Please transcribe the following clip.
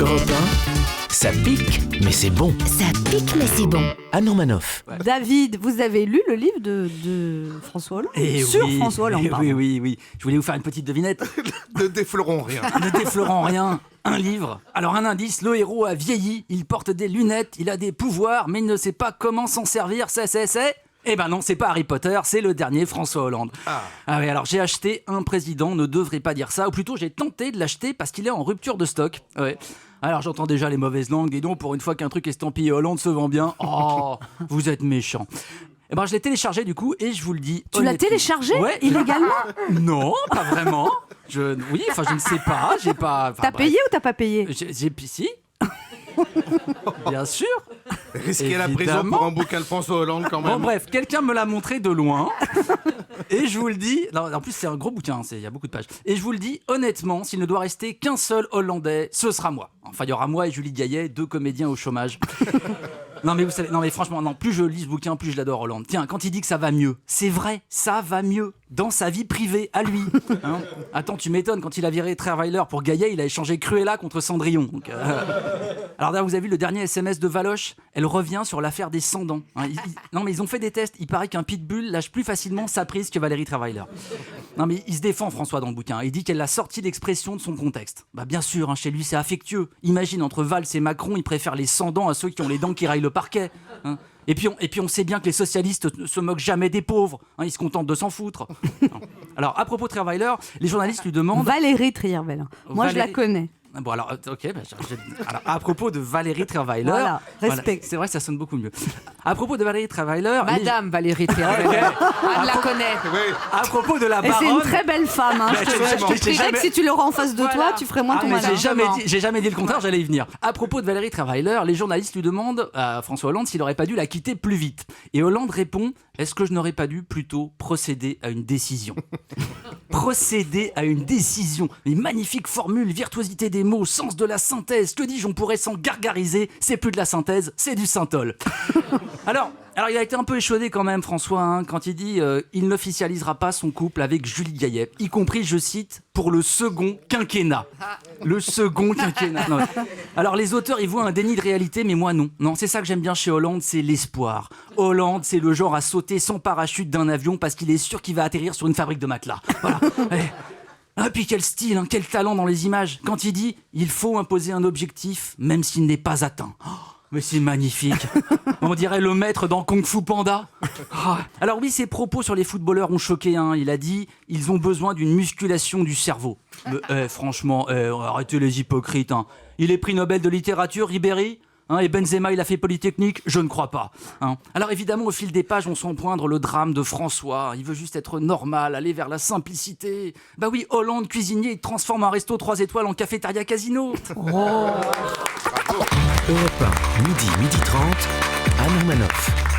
Europe 1, ça pique, mais c'est bon. Ça pique, mais c'est bon. Anne Romanoff. David, vous avez lu le livre de François Hollande sur François Hollande, pardon. Oui. Je voulais vous faire une petite devinette. Ne déflorons rien. Ne déflorant rien. Un livre. Alors un indice, le héros a vieilli, il porte des lunettes, il a des pouvoirs, mais il ne sait pas comment s'en servir. C'est... Eh ben non, c'est pas Harry Potter, c'est le dernier François Hollande. Ah oui, alors j'ai acheté Un président ne devrait pas dire ça, ou plutôt j'ai tenté de l'acheter parce qu'il est en rupture de stock. Ouais. Alors j'entends déjà les mauvaises langues, et donc pour une fois qu'un truc estampillé Hollande se vend bien, oh, vous êtes méchants. Eh ben je l'ai téléchargé du coup, et je vous le dis Tu l'as téléchargé illégalement? Non, pas vraiment. Oui, je ne sais pas, j'ai pas... T'as payé ou t'as pas payé? J'ai si. Bien sûr. Risquer la prison pour un bouquin de François Hollande quand même. Bon bref, quelqu'un me l'a montré de loin. Et je vous le dis, non, en plus c'est un gros bouquin, il y a beaucoup de pages. Et je vous le dis honnêtement, s'il ne doit rester qu'un seul Hollandais, ce sera moi. Enfin, il y aura moi et Julie Gaillet, 2 comédiens au chômage. Non mais vous savez, non mais franchement, non, plus je lis ce bouquin, plus je l'adore Hollande. Tiens, quand il dit que ça va mieux, c'est vrai, ça va mieux dans sa vie privée à lui. Hein, attends, tu m'étonnes, quand il a viré Trierweiler pour Gaillet, il a échangé Cruella contre Cendrillon. Donc, Alors là, vous avez vu le dernier SMS de Valoche, elle revient sur l'affaire des 100 dents. Hein, non mais ils ont fait des tests, il paraît qu'un pitbull lâche plus facilement sa prise que Valérie Trierweiler. Non mais il se défend François dans le bouquin, il dit qu'elle a sorti l'expression de son contexte. Bah bien sûr, hein, chez lui c'est affectueux. Imagine, entre Valls et Macron, il préfère les 100 dents à ceux qui ont les dents qui raillent le parquet. Hein. Et puis on sait bien que les socialistes ne se moquent jamais des pauvres, hein, ils se contentent de s'en foutre. Alors à propos de Trierweiler, les journalistes lui demandent... Valérie Trierweiler, moi je la connais. Bon alors, ok, alors, à propos de Valérie Trierweiler... Voilà, respect. Voilà, c'est vrai que ça sonne beaucoup mieux. À propos de Valérie Trierweiler... Madame Valérie Trierweiler, Anne la connaît. Oui. À propos de la baronne... Et c'est une très belle femme, hein. Je te dirais que si tu l'auras en face de toi, tu ferais moins ton malin. J'ai jamais dit le contraire, j'allais y venir. À propos de Valérie Trierweiler, les journalistes lui demandent à François Hollande s'il n'aurait pas dû la quitter plus vite. Et Hollande répond: est-ce que je n'aurais pas dû plutôt procéder à une décision? Procéder à une décision. Une magnifique formule, virtuosité des mots, sens de la synthèse. Que dis-je, on pourrait s'en gargariser. C'est plus de la synthèse, c'est du synthol. Alors, il a été un peu échaudé quand même, François, hein, quand il dit il n'officialisera pas son couple avec Julie Gaillet, y compris, je cite, pour le second quinquennat. Le second quinquennat. Non. Alors, les auteurs, ils voient un déni de réalité, mais moi, non. Non, c'est ça que j'aime bien chez Hollande, c'est l'espoir. Hollande, c'est le genre à sauter sans parachute d'un avion parce qu'il est sûr qu'il va atterrir sur une fabrique de matelas. Voilà. Ah, puis quel style, hein, quel talent dans les images. Quand il dit il faut imposer un objectif, même s'il n'est pas atteint. Oh, mais c'est magnifique. On dirait le maître dans Kung Fu Panda. Oh. Alors oui, ses propos sur les footballeurs ont choqué. Hein. Il a dit ils ont besoin d'une musculation du cerveau. Mais, franchement, arrêtez les hypocrites. Hein. Il est prix Nobel de littérature, Ribéry. Hein, et Benzema, il a fait Polytechnique? Je ne crois pas. Hein. Alors évidemment, au fil des pages, on sent poindre le drame de François. Il veut juste être normal, aller vers la simplicité. Bah oui, Hollande, cuisinier, il transforme un resto 3 étoiles en cafétéria casino. Oh. Europe 1, midi 30, Anne Romanoff.